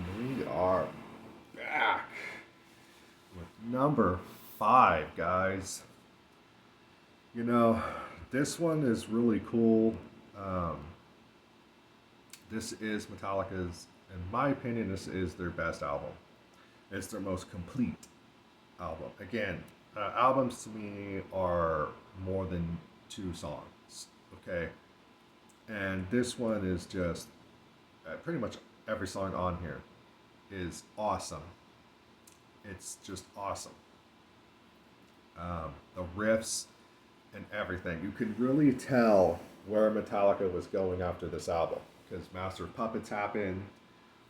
And we are back with number 5, guys. You know, this one is really cool. Um, this is Metallica's, in my opinion, this is their best album. It's their most complete album. Again, albums to me are more than 2 songs, okay? And this one is just pretty much every song on here is awesome. It's just awesome. The riffs and everything. You can really tell where Metallica was going after this album because Master of Puppets happened,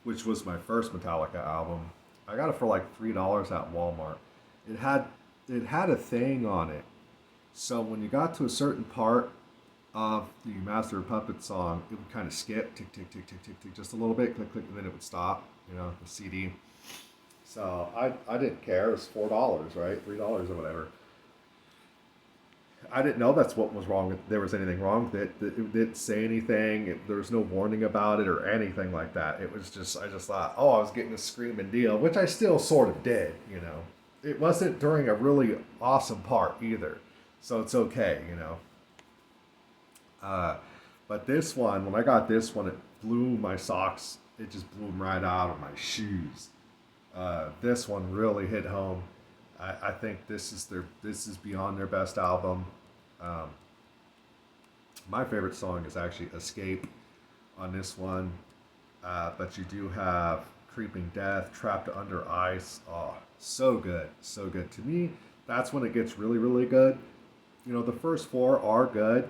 which was my first Metallica album. I got it for like $3 at Walmart. It had it had a thing on it. So when you got to a certain part of the Master of Puppets song, it would kind of skip, tick, tick, tick, tick, tick, tick, just a little bit, click, click, and then it would stop, the CD. So I didn't care. It was $4, right? $3 or whatever. I didn't know that's what was wrong. There was anything wrong with it. It didn't say anything. There was no warning about it or anything like that. It was just I just thought, oh, I was getting a screaming deal, which I still sort of did. It wasn't during a really awesome part either, so it's okay. Uh, but this one, when I got this one, it blew my socks. It just blew them right out of my shoes. This one really hit home. I think this is beyond their best album. Um, my favorite song is actually "Escape" on this one, but you do have "Creeping Death," "Trapped Under Ice." Oh, so good, so good. To me, that's when it gets really, really good. The first 4 are good.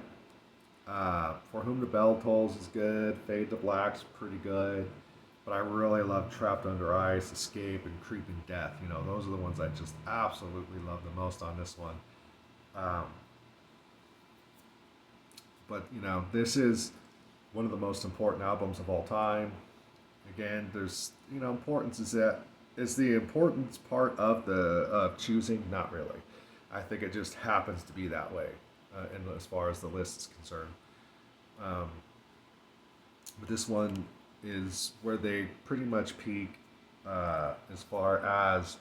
For Whom the Bell Tolls is good. Fade to Black's pretty good. But I really love Trapped Under Ice, Escape, and Creeping Death. Those are the ones I just absolutely love the most on this one. Um, but this is one of the most important albums of all time. Again, there's importance is the importance part of the of choosing? Not really. I think it just happens to be that way, as far as the list is concerned. Um, but this one is where they pretty much peak as far as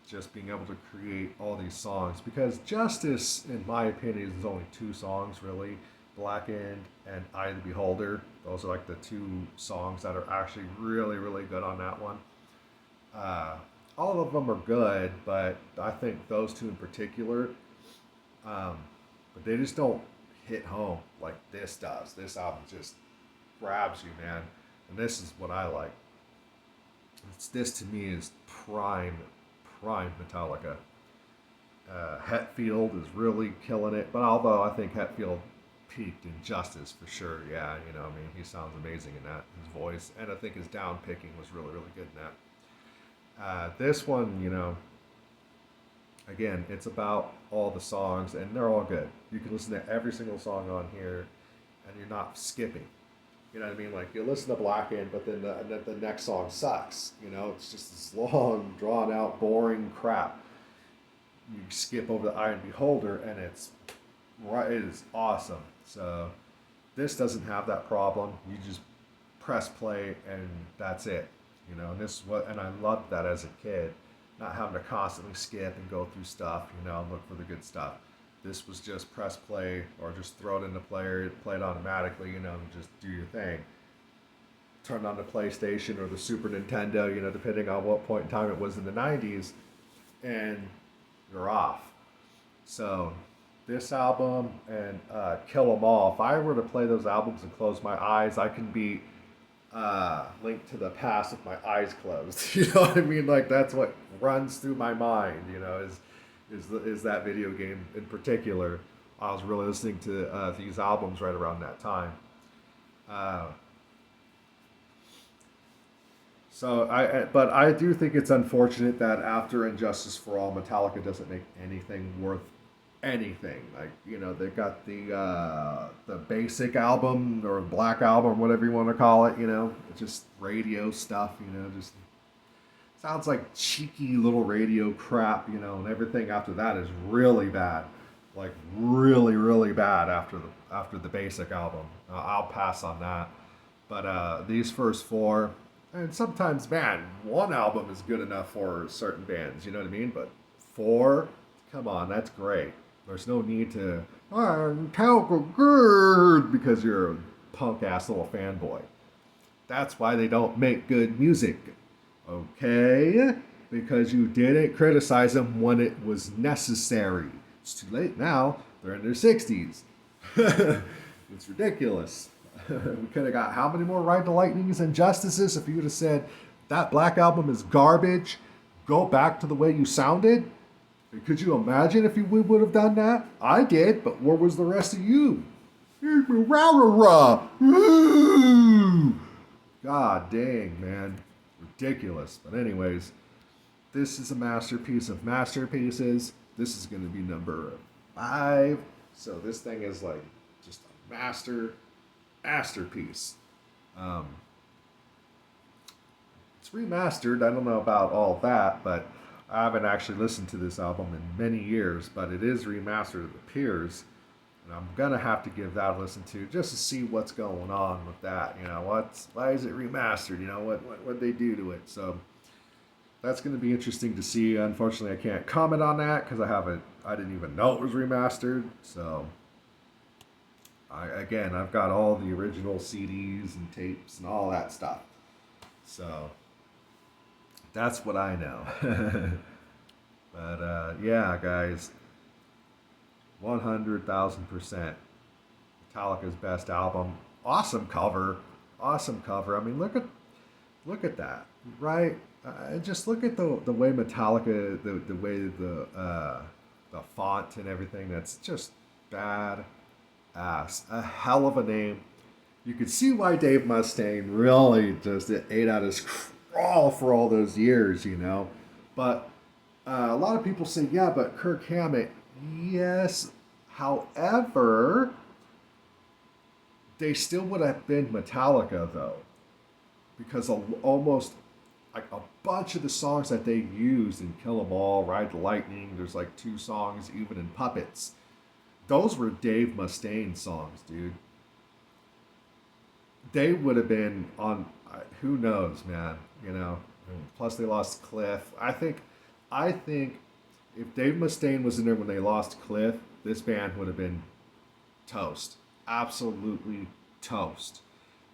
just being able to create all these songs. Because Justice, in my opinion, is only 2 songs really. Blackened and Eye of the Beholder. Those are like the 2 songs that are actually really, really good on that one. Uh, all of them are good, but I think those 2 in particular, um, but they just don't hit home like this does. This album just grabs you, man. And this is what I like. This to me is prime Metallica. Hetfield is really killing it, but although I think Hetfield peaked in Justice for sure, yeah, he sounds amazing in that. His voice, and I think his down picking was really, really good in that. This one, again, it's about all the songs, and they're all good. You can listen to every single song on here, and you're not skipping. You know what I mean? Like you listen to Blackened, but then the next song sucks. It's just this long, drawn out, boring crap. You skip over the Eye and Beholder, and it's right. It is awesome. So this doesn't have that problem. You just press play, and that's it. And and I loved that as a kid, not having to constantly skip and go through stuff. And look for the good stuff. This was just press play or just throw it in the player, play it automatically, and just do your thing. Turn on the PlayStation or the Super Nintendo, depending on what point in time it was in the 90s, and you're off. So, this album and Kill 'Em All, if I were to play those albums and close my eyes, I can be Link to the Past with my eyes closed. You know what I mean? Like, that's what runs through my mind, is that video game in particular. I was really listening to these albums right around that time. Uh, but I do think it's unfortunate that after Injustice for All, Metallica doesn't make anything worth anything. Like they've got the basic album or black album, whatever you want to call it. It's just radio stuff. Just sounds like cheeky little radio crap, and everything after that is really bad, like really, really bad after the basic album. I'll pass on that. But these first 4, And sometimes, man, one album is good enough for certain bands, you know what I mean? But four, come on, that's great. There's no need to, Metallica good, because you're a punk ass little fanboy. That's why they don't make good music. Okay? Because you didn't criticize them when it was necessary. It's too late now. They're in their 60s. It's ridiculous. We could have got how many more Ride the Lightnings and Justices if you would have said that Black Album is garbage. Go back to the way you sounded. Could you imagine if you would have done that? I did, but where was the rest of you? God dang, man. Ridiculous. But anyways, this is a masterpiece of masterpieces. This is going to be number 5. So this thing is like just a masterpiece. Um, it's remastered. I don't know about all that, but I haven't actually listened to this album in many years. But it is remastered, it appears. And I'm gonna have to give that a listen to just to see what's going on with that. You know, why is it remastered? You know, what they do to it? So that's gonna be interesting to see. Unfortunately, I can't comment on that because I didn't even know it was remastered. So I've got all the original CDs and tapes and all that stuff. So that's what I know. But yeah, guys, 100,000%. Metallica's best album. Awesome cover. Awesome cover. I mean, look at that, right? Just look at the way Metallica, the way the font and everything. That's just bad ass. A hell of a name. You could see why Dave Mustaine really just ate out his crawl for all those years, you know. But a lot of people say, yeah, but Kirk Hammett, yes. However, they still would have been Metallica, though, because almost like a bunch of the songs that they used in Kill 'Em All, Ride the Lightning, there's like 2 songs, even in Puppets. Those were Dave Mustaine songs, dude. They would have been on, who knows, man, you know. Plus, they lost Cliff. I think if Dave Mustaine was in there when they lost Cliff, this band would have been toast. Absolutely toast.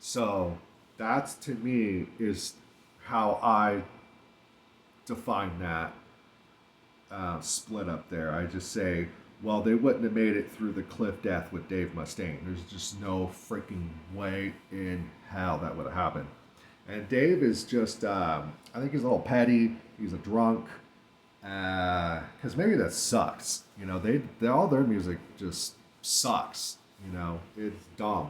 So that's, to me, is how I define that split up there. I just say, well, they wouldn't have made it through the Cliff death with Dave Mustaine. There's just no freaking way in hell that would have happened. And Dave is just, I think he's a little petty. He's a drunk. Because maybe that sucks. You know, they all their music just sucks. You know, it's dumb.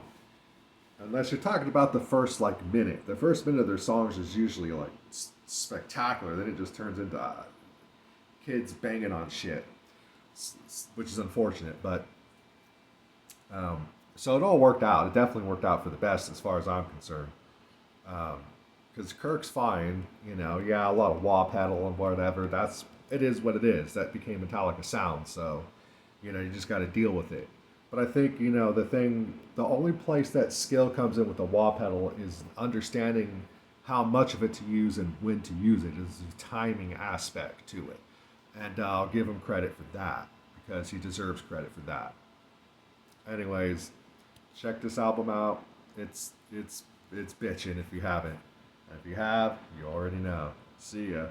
Unless you're talking about the first like minute. The first minute of their songs is usually like spectacular. Then it just turns into kids banging on shit, which is unfortunate. But so it all worked out. It definitely worked out for the best as far as I'm concerned. Because Kirk's fine, you know. Yeah, a lot of wah pedal and whatever. It is what it is. That became Metallica sound, so you know you just got to deal with it. But I think you know the only place that skill comes in with the wah pedal is understanding how much of it to use and when to use it. Is the timing aspect to it, and I'll give him credit for that because he deserves credit for that. Anyways, check this album out. It's bitching if you haven't. And if you have, you already know. See ya.